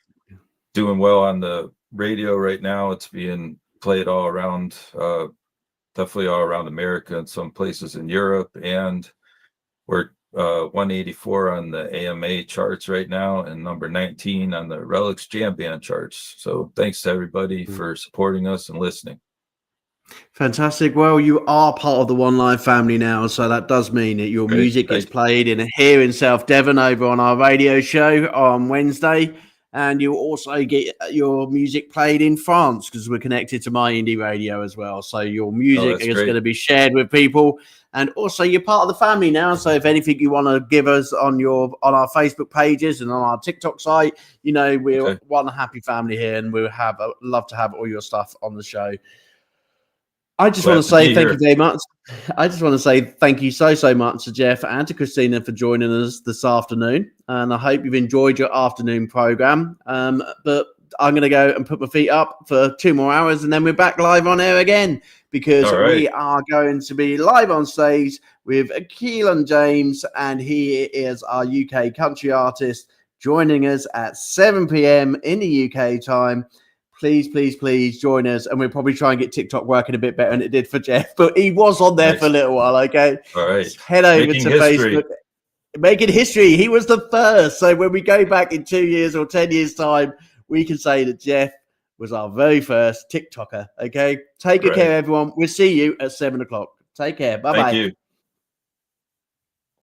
doing well on the radio right now. It's being played all around, definitely all around America and some places in Europe, and we're 184 on the AMA charts right now and number 19 on the Relics Jam Band charts. So thanks to everybody for supporting us and listening. Fantastic. Well, you are part of the One Live family now, so that does mean that your Great. music gets played here in South Devon over on our radio show on Wednesday, and you also get your music played in France because we're connected to My Indie Radio as well. So your music is going to be shared with people, and also you're part of the family now. So if anything you want to give us on our Facebook pages and on our TikTok site, we're one happy family here, and we'll love to have all your stuff on the show. I just want to say thank you very much. I just want to say thank you so much to Jeff and to Christina for joining us this afternoon. And I hope you've enjoyed your afternoon program. But I'm going to go and put my feet up for 2 more hours, and then we're back live on air again, because we are going to be live on stage with Keelan James, and he is our UK country artist, joining us at 7 p.m. in the UK time. Please join us, and we'll probably try and get TikTok working a bit better than it did for Jeff, but he was on there for a little while. Okay, all right. Just head over to Facebook, making history. He was the first, so when we go back in 2 years or 10 years time, we can say that Jeff was our very first TikToker. Okay, take good care, everyone. We'll see you at 7 o'clock. Take care. Bye bye. Thank you.